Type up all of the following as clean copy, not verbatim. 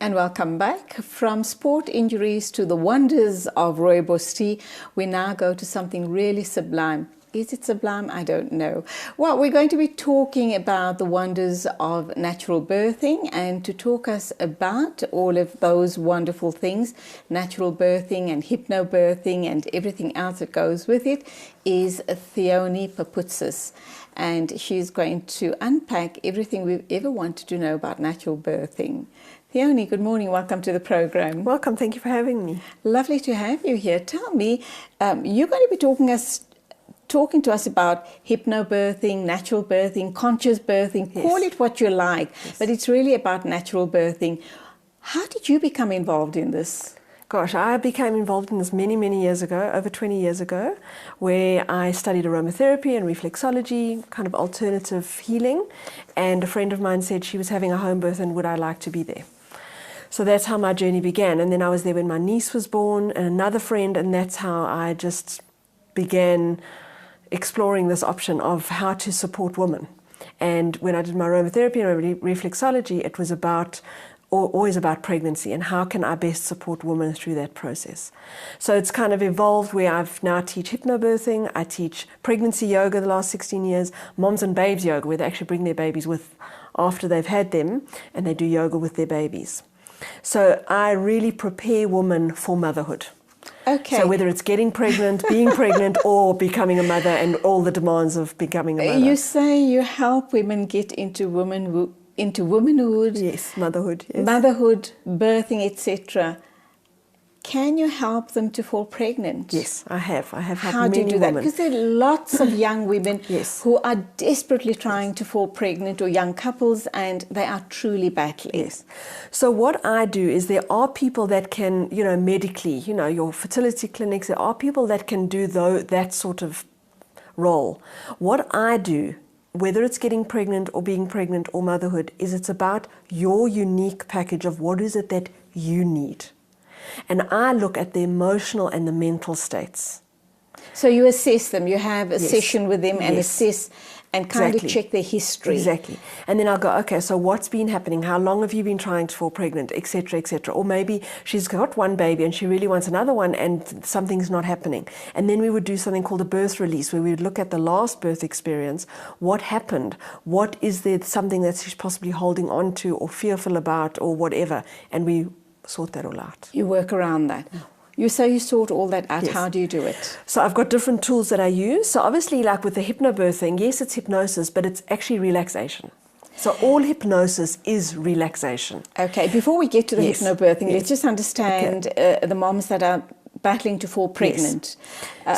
And welcome back. From sport injuries to the wonders of rooibos tea, we now go to something really sublime. Is it sublime? I don't know. Well, we're going to be talking about the wonders of natural birthing, and to talk us about all of those wonderful things, natural birthing and hypnobirthing and everything else that goes with it, is Theoni Papoutsis. And she's going to unpack everything we've ever wanted to know about natural birthing. Theoni, good morning. Welcome to the program. Welcome. Thank you for having me. Lovely to have you here. Tell me, you're going to be talking to us about hypnobirthing, natural birthing, conscious birthing, Yes. Call it what you like, Yes. but it's really about natural birthing. How did you become involved in this? Gosh, I became involved in this many years ago, over 20 years ago, where I studied aromatherapy and reflexology, kind of alternative healing, and a friend of mine said she was having a home birth and would I like to be there. So that's how my journey began, and then I was there when my niece was born and another friend, and that's how I just began exploring this option of how to support women. And when I did my aromatherapy and reflexology, it was always about pregnancy and how can I best support women through that process. So it's kind of evolved where I've now teach hypnobirthing, I teach pregnancy yoga the last 16 years, moms and babes yoga, where they actually bring their babies with after they've had them, and they do yoga with their babies. So I really prepare women for motherhood. Okay. So whether it's getting pregnant, being pregnant, or becoming a mother and all the demands of becoming a mother. You say you help women get into womanhood, Yes, motherhood. Yes. motherhood, birthing, etc. Can you help them to fall pregnant? Yes, I have. I have helped How do you many do that? women. Because there are lots of young women Yes. who are desperately trying to fall pregnant, or young couples, and they are truly battling. Yes. So what I do is there are people that can, medically, your fertility clinics, there are people that can do that sort of role. What I do, whether it's getting pregnant or being pregnant or motherhood, is it's about your unique package of what is it that you need. And I look at the emotional and the mental states. So you assess them, you have a Yes. session with them and Yes. assess and kind Exactly. of check their history. Exactly. And then I'll go, okay, so what's been happening? How long have you been trying to fall pregnant, etc., etc. Or maybe she's got one baby and she really wants another one and something's not happening. And then we would do something called a birth release, where we would look at the last birth experience, what happened, what is there something that she's possibly holding on to or fearful about or whatever, and we sort that all out. You work around that. You say you sort all that out. Yes. How do you do it? So I've got different tools that I use. So obviously, like with the hypnobirthing, yes, it's hypnosis, but it's actually relaxation. So all hypnosis is relaxation. Okay, before we get to the Yes. hypnobirthing, Yes. let's just understand the moms that are battling to fall pregnant.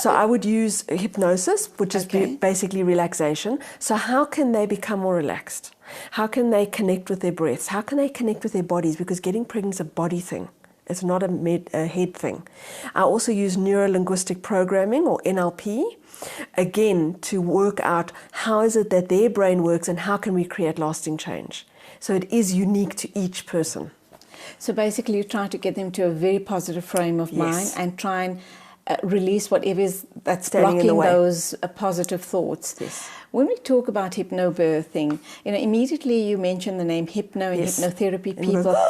So I would use hypnosis, which is Okay. basically relaxation. So how can they become more relaxed? How can they connect with their breaths? How can they connect with their bodies? Because getting pregnant is a body thing. It's not a head thing. I also use neuro-linguistic programming, or NLP, again, to work out how is it that their brain works and how can we create lasting change. So it is unique to each person. So basically you try to get them to a very positive frame of mind Yes. and try and release whatever is that's Standing in the blocking way. those positive thoughts. Yes. When we talk about hypnobirthing, immediately you mention the name hypno and Yes. hypnotherapy And we people. go,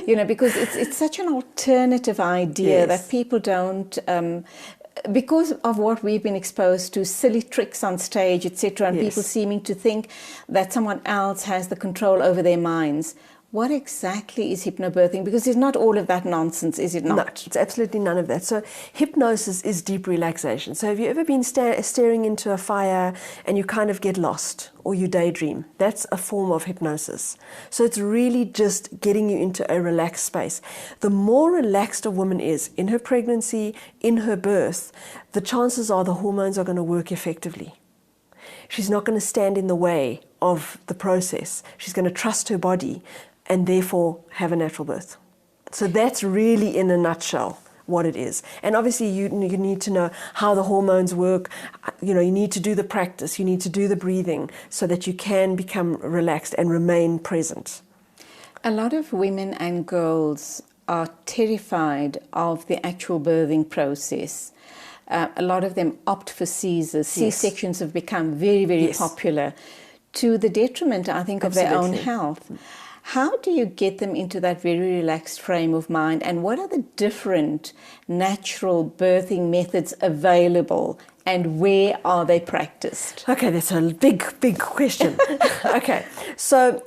Yeah, because it's such an alternative idea Yes. that people don't, because of what we've been exposed to, silly tricks on stage, etc., and Yes. people seeming to think that someone else has the control over their minds. What exactly is hypnobirthing? Because it's not all of that nonsense, is it not? No, it's absolutely none of that. So hypnosis is deep relaxation. So have you ever been staring into a fire and you kind of get lost or you daydream? That's a form of hypnosis. So it's really just getting you into a relaxed space. The more relaxed a woman is in her pregnancy, in her birth, the chances are the hormones are going to work effectively. She's not going to stand in the way of the process. She's going to trust her body and therefore have a natural birth. So that's really in a nutshell what it is. And obviously you need to know how the hormones work. You need to do the practice, you need to do the breathing so that you can become relaxed and remain present. A lot of women and girls are terrified of the actual birthing process. A lot of them opt for Caesars. C-sections have become very, very Yes. popular, to the detriment, I think, of their own Absolutely. health. How do you get them into that very relaxed frame of mind? And what are the different natural birthing methods available? And where are they practiced? Okay, that's a big question. Okay, so,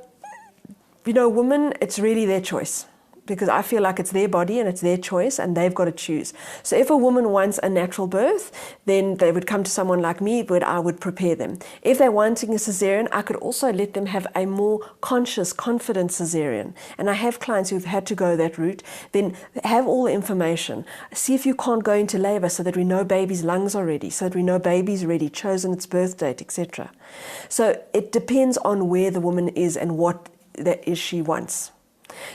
women, it's really their choice, because I feel like it's their body and it's their choice and they've got to choose. So if a woman wants a natural birth, then they would come to someone like me, but I would prepare them. If they're wanting a cesarean, I could also let them have a more conscious, confident cesarean. And I have clients who've had to go that route. Then have all the information. See if you can't go into labor so that we know baby's lungs are ready, so that we know baby's ready, chosen its birth date, etc. So it depends on where the woman is and what that is she wants.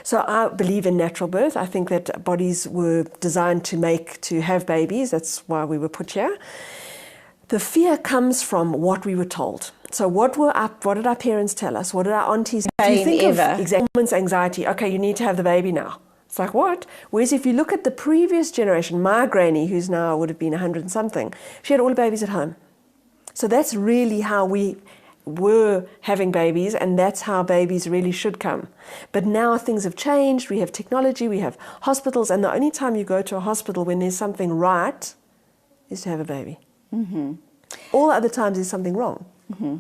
So I believe in natural birth. I think that bodies were designed to have babies. That's why we were put here. The fear comes from what we were told. So what did our parents tell us? What did our aunties do? You think of exactly women's anxiety? Okay, you need to have the baby now. It's like, what? Whereas if you look at the previous generation, my granny, who's now would have been 100 and something, she had all the babies at home. So that's really how we were having babies, and that's how babies really should come. But now things have changed. We have technology, we have hospitals, and the only time you go to a hospital when there's something right is to have a baby. Mm-hmm. All other times there's something wrong. Mm-hmm.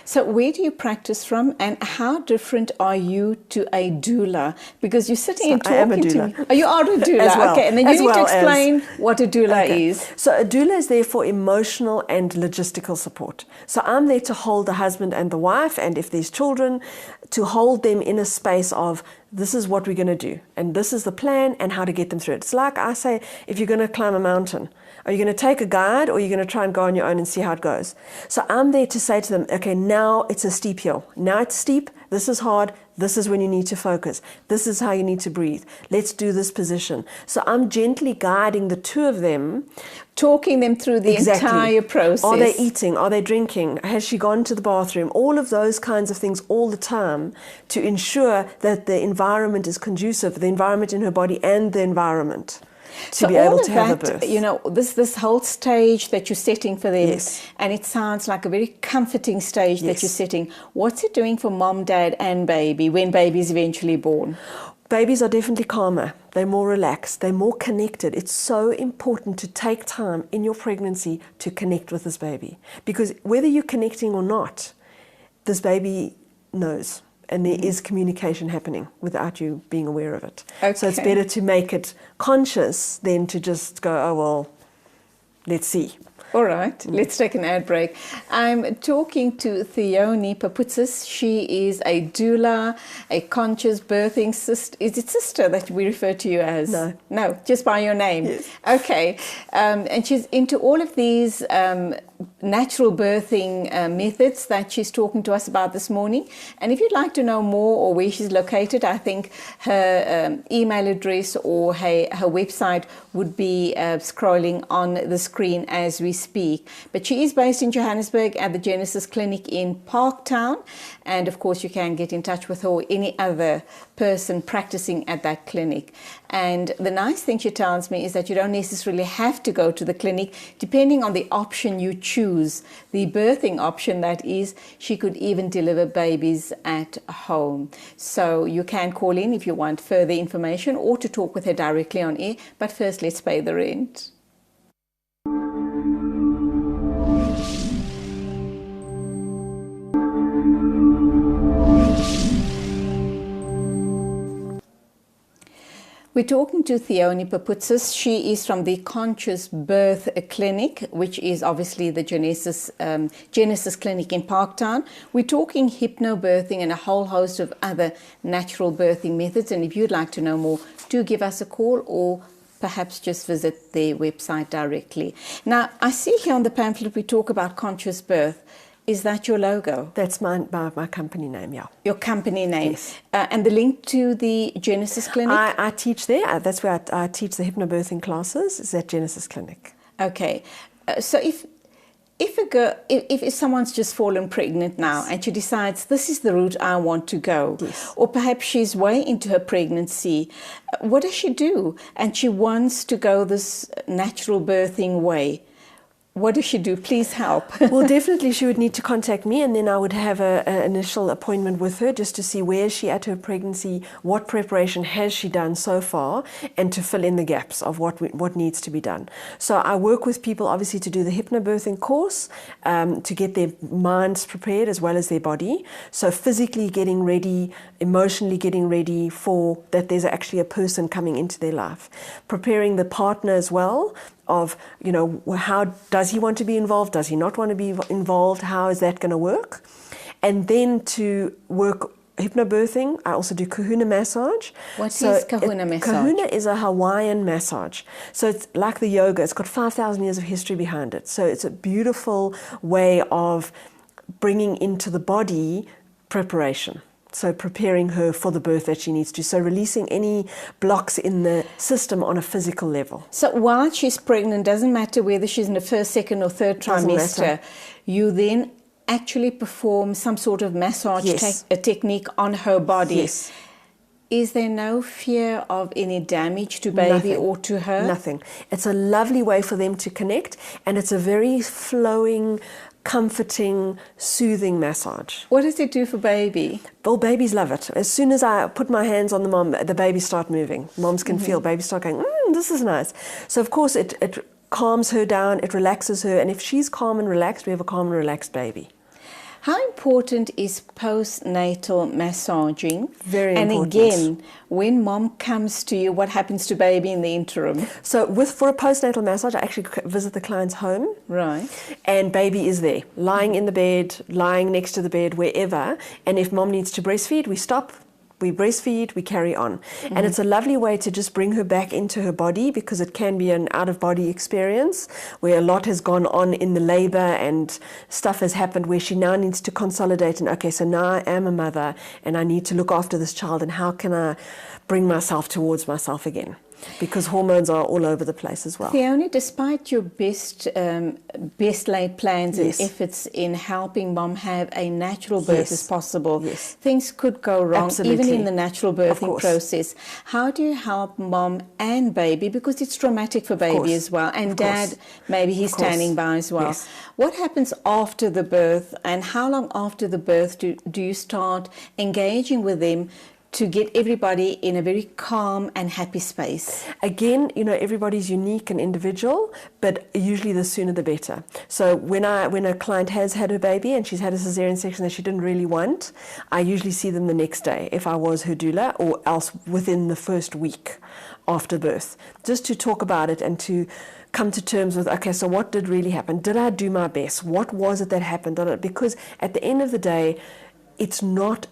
So where do you practice from, and how different are you to a doula? Because you're sitting and talking to me. Oh, you are a doula. As well. Okay, and then you need to explain what a doula is. So a doula is there for emotional and logistical support. So I'm there to hold the husband and the wife, and if there's children, to hold them in a space of, this is what we're going to do, and this is the plan, and how to get them through it. It's like I say, if you're going to climb a mountain, are you going to take a guide, or are you going to try and go on your own and see how it goes? So I'm there to say to them, okay, now it's a steep hill. Now it's steep. This is hard. This is when you need to focus. This is how you need to breathe. Let's do this position. So I'm gently guiding the two of them. Talking them through the entire process. Are they eating? Are they drinking? Has she gone to the bathroom? All of those kinds of things all the time to ensure that the environment is conducive, the environment in her body and the environment. To be able to have a birth. This whole stage that you're setting for them, yes. And it sounds like a very comforting stage that you're setting. What's it doing for mom, dad, and baby when baby is eventually born? Babies are definitely calmer. They're more relaxed. They're more connected. It's so important to take time in your pregnancy to connect with this baby, because whether you're connecting or not, this baby knows. And there is communication happening without you being aware of it. Okay. So it's better to make it conscious than to just go, oh, well, let's see. All right, let's take an ad break. I'm talking to Theoni Paputsis. She is a doula, a conscious birthing sister. Is it sister that we refer to you as? No. No, just by your name? Yes. Okay. And she's into all of these natural birthing methods that she's talking to us about this morning. And if you'd like to know more or where she's located, I think her email address or her website would be scrolling on the screen as we speak. But she is based in Johannesburg at the Genesis Clinic in Parktown. And of course, you can get in touch with her or any other person practicing at that clinic. And the nice thing she tells me is that you don't necessarily have to go to the clinic. Depending on the option you choose, the birthing option that is, she could even deliver babies at home. So you can call in if you want further information or to talk with her directly on air. But first, let's pay the rent. We're talking to Theoni Paputsis. She is from the Conscious Birth Clinic, which is obviously the Genesis Clinic in Parktown. We're talking hypnobirthing and a whole host of other natural birthing methods. And if you'd like to know more, do give us a call or perhaps just visit their website directly. Now, I see here on the pamphlet we talk about conscious birth. Is that your logo? That's my company name, yeah. Your company name. Yes. And the link to the Genesis Clinic? I teach there. That's where I teach the hypnobirthing classes, is at Genesis Clinic. Okay. So if someone's just fallen pregnant now, yes, and she decides this is the route I want to go, yes, or perhaps she's way into her pregnancy, what does she do? And she wants to go this natural birthing way. What does she do? Please help. Well, definitely she would need to contact me, and then I would have an initial appointment with her just to see where is she at her pregnancy, what preparation has she done so far, and to fill in the gaps of what needs to be done. So I work with people obviously to do the hypnobirthing course, to get their minds prepared as well as their body. So physically getting ready, emotionally getting ready for that there's actually a person coming into their life. Preparing the partner as well, of, you know, how does he want to be involved? Does he not want to be involved? How is that going to work? And then to work hypnobirthing, I also do kahuna massage. What is kahuna massage? Kahuna is a Hawaiian massage. So it's like the yoga. It's got 5,000 years of history behind it. So it's a beautiful way of bringing into the body preparation. So preparing her for the birth that she needs to. So releasing any blocks in the system on a physical level. So while she's pregnant, doesn't matter whether she's in the first, second or third trimester, you then actually perform some sort of massage technique on her body. Yes. Is there no fear of any damage to baby or to her? Nothing. It's a lovely way for them to connect, and it's a very flowing, comforting, soothing massage. What does it do for baby? Well, babies love it. As soon as I put my hands on the mom, the babies start moving. Moms can feel, babies start going, this is nice. So of course it calms her down, it relaxes her, and if she's calm and relaxed, we have a calm and relaxed baby. How important is postnatal massaging? Very important. And again, when mom comes to you, what happens to baby in the interim? So for a postnatal massage, I actually visit the client's home. Right. And baby is there, lying in the bed, lying next to the bed, wherever. And if mom needs to breastfeed, we stop. We breastfeed, we carry on. And it's a lovely way to just bring her back into her body, because it can be an out-of-body experience where a lot has gone on in the labor and stuff has happened where she now needs to consolidate and, okay, so now I am a mother and I need to look after this child, and how can I bring myself towards myself again? Because hormones are all over the place as well. Fiona, despite your best laid plans and efforts in helping mom have a natural birth as possible, things could go wrong even in the natural birthing process. How do you help mom and baby, because it's traumatic for baby as well, and dad, maybe he's standing by as well. What happens after the birth, and how long after the birth do you start engaging with them to get everybody in a very calm and happy space? Again, you know, everybody's unique and individual, but usually the sooner the better. So when a client has had her baby and she's had a cesarean section that she didn't really want, I usually see them the next day if I was her doula, or else within the first week after birth, just to talk about it and to come to terms with, okay, so what did really happen? Did I do my best? What was it that happened? Because at the end of the day,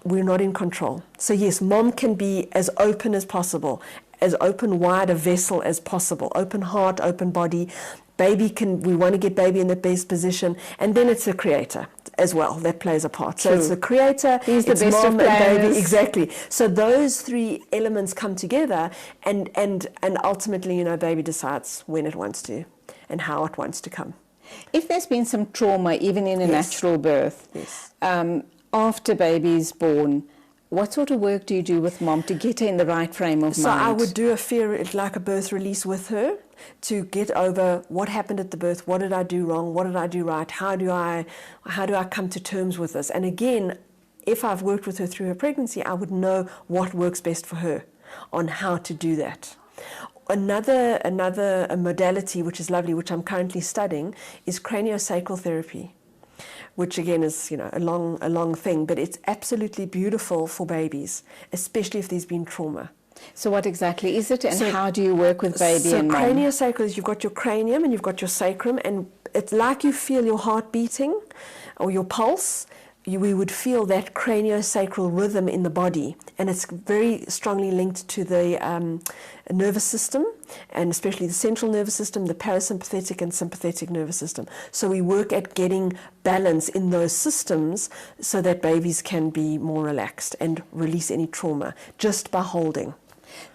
we're not in control. So yes, mom can be as open as possible, as open wide a vessel as possible, open heart, open body. We want to get baby in the best position, and then it's the creator as well that plays a part. So it's the creator, he's the best mom of and baby, exactly. So those three elements come together, and ultimately, you know, baby decides when it wants to and how it wants to come. If there's been some trauma, even in a natural birth, after baby is born, what sort of work do you do with mom to get her in the right frame of mind? So I would do a birth release with her to get over what happened at the birth. What did I do wrong? What did I do right? How do I come to terms with this? And again, if I've worked with her through her pregnancy, I would know what works best for her on how to do that. Another modality which is lovely, which I'm currently studying, is craniosacral therapy, which again is, you know, a long thing, but it's absolutely beautiful for babies, especially if there's been trauma. So what exactly is it, and how do you work with baby and mom? So craniosacral is, you've got your cranium and you've got your sacrum, and it's like you feel your heart beating or your pulse. We would feel that craniosacral rhythm in the body, and it's very strongly linked to the nervous system, and especially the central nervous system, the parasympathetic and sympathetic nervous system. So we work at getting balance in those systems so that babies can be more relaxed and release any trauma just by holding.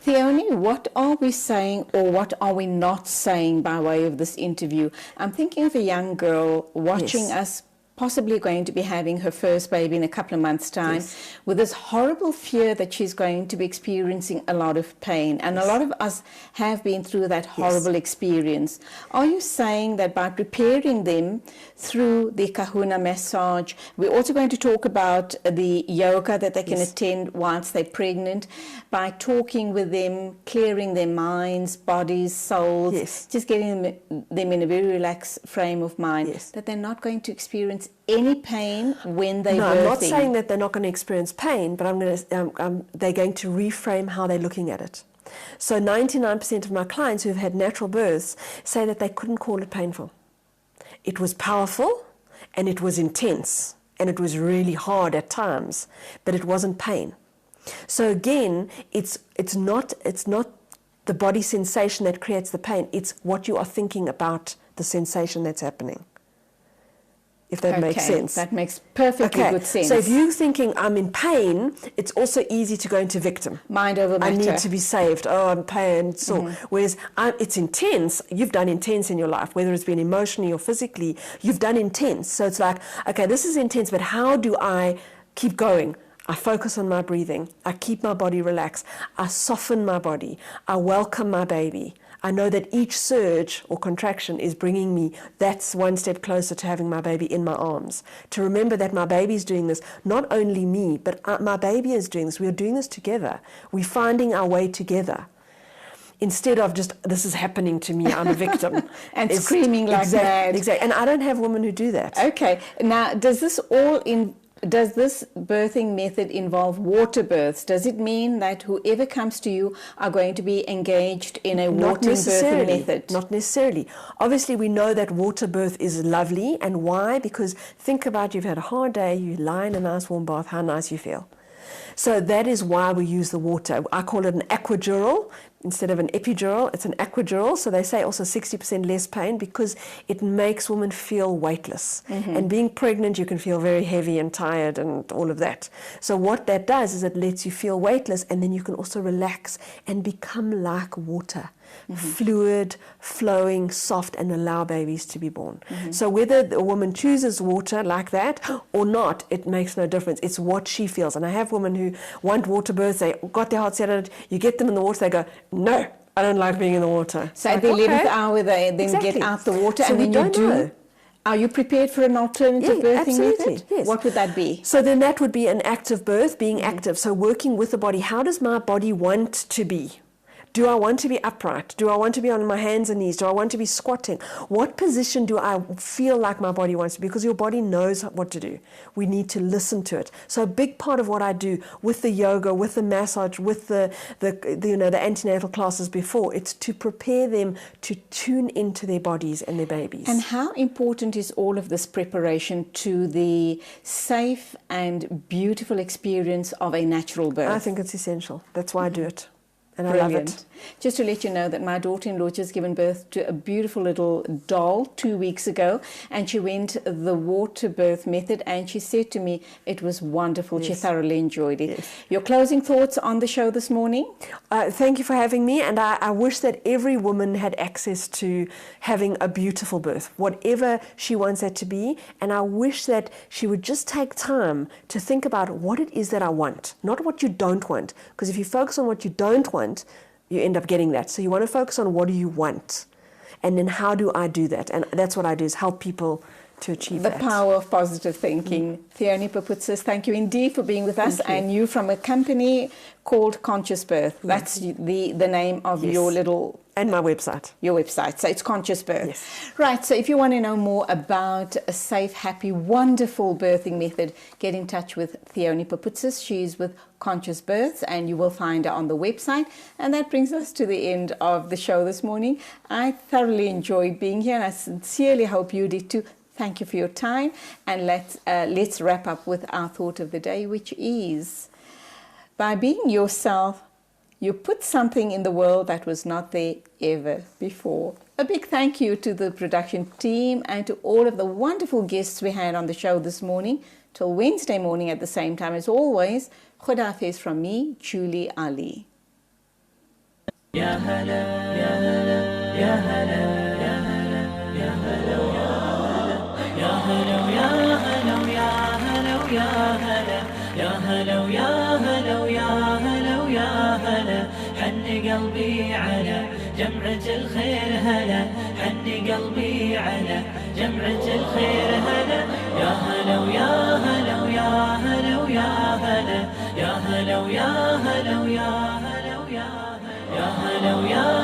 Theone, what are we saying, or what are we not saying by way of this interview? I'm thinking of a young girl watching us possibly going to be having her first baby in a couple of months' time, with this horrible fear that she's going to be experiencing a lot of pain. And a lot of us have been through that horrible experience. Are you saying that by preparing them through the kahuna massage, we're also going to talk about the yoga that they can attend whilst they're pregnant, by talking with them, clearing their minds, bodies, souls, just getting them in a very relaxed frame of mind, that they're not going to experience any pain when they're birthing? I'm not saying that they're not going to experience pain, but they're going to reframe how they're looking at it. So 99% of my clients who've had natural births say that they couldn't call it painful. It was powerful and it was intense and it was really hard at times, but it wasn't pain. So again, it's not the body sensation that creates the pain, it's what you are thinking about the sensation that's happening. If that makes sense. That makes perfectly good sense. So if you're thinking, I'm in pain, it's also easy to go into victim. Mind over matter. I need to be saved. Oh, I'm pain. So, whereas it's intense. You've done intense in your life, whether it's been emotionally or physically, you've done intense. So it's like, okay, this is intense, but how do I keep going? I focus on my breathing. I keep my body relaxed. I soften my body. I welcome my baby. I know that each surge or contraction is bringing me, that's one step closer to having my baby in my arms. To remember that my baby is doing this, not only me, but my baby is doing this. We are doing this together. We're finding our way together. Instead of just, this is happening to me, I'm a victim. And screaming like mad. Exactly. And I don't have women who do that. Okay. Now, does this birthing method involve water births? Does it mean that whoever comes to you are going to be engaged in a water birthing method? Not necessarily. Obviously, we know that water birth is lovely. And why? Because think about, you've had a hard day, you lie in a nice warm bath, how nice you feel. So that is why we use the water. I call it an aquadural. Instead of an epidural, it's an aquadural. So they say also 60% less pain because it makes women feel weightless. And being pregnant, you can feel very heavy and tired and all of that. So what that does is it lets you feel weightless, and then you can also relax and become like water. Fluid, flowing, soft, and allow babies to be born. So whether a woman chooses water like that or not, it makes no difference. It's what she feels. And I have women who want water births, they got their heart set on it, you get them in the water, they go, no, I don't like being in the water. So at the 11th hour, they then get out the water, and then you do. Are you prepared for an alternative birthing method? Yes. What would that be? So then that would be an active birth, being active. So working with the body. How does my body want to be? Do I want to be upright? Do I want to be on my hands and knees? Do I want to be squatting? What position do I feel like my body wants to be? Because your body knows what to do. We need to listen to it. So a big part of what I do with the yoga, with the massage, with the antenatal classes before, it's to prepare them to tune into their bodies and their babies. And how important is all of this preparation to the safe and beautiful experience of a natural birth? I think it's essential. That's why I do it. And Brilliant. I love it. Just to let you know that my daughter-in-law just given birth to a beautiful little doll 2 weeks ago, and she went the water birth method, and she said to me it was wonderful. She thoroughly enjoyed it. Your closing thoughts on the show this morning? Thank you for having me, and I wish that every woman had access to having a beautiful birth, whatever she wants that to be, and I wish that she would just take time to think about what it is that I want, not what you don't want, because if you focus on what you don't want, you end up getting that. So you want to focus on what do you want, and then how do I do that? And that's what I do, is help people to achieve that. The power of positive thinking. Theoni Paputsis, thank you indeed for being with us. And you from a company called Conscious Birth. That's the name of your little... And my website. Your website. So it's Conscious Birth. Yes. Right. So if you want to know more about a safe, happy, wonderful birthing method, get in touch with Theoni Paputsis. She's with Conscious Births, and you will find her on the website. And that brings us to the end of the show this morning. I thoroughly enjoyed being here, and I sincerely hope you did too. Thank you for your time. And let's wrap up with our thought of the day, which is, by being yourself, you put something in the world that was not there ever before. A big thank you to the production team and to all of the wonderful guests we had on the show this morning. Till Wednesday morning at the same time as always, Khuda Hafiz from me, Julie Alli. Ya hala, ya hala, ya hala, ya hala, ya hala, ya hala, ya hala, ya hala. هلا ويا هلا ويا هلا يا هلا ويا هلا ويا هلا ويا هلا حن قلبي على جمعة الخير هلا حن قلبي على جمعة الخير هلا يا هلا ويا هلا ويا هلا ويا هلا يا هلا ويا هلا ويا هلا ويا يا هلا ويا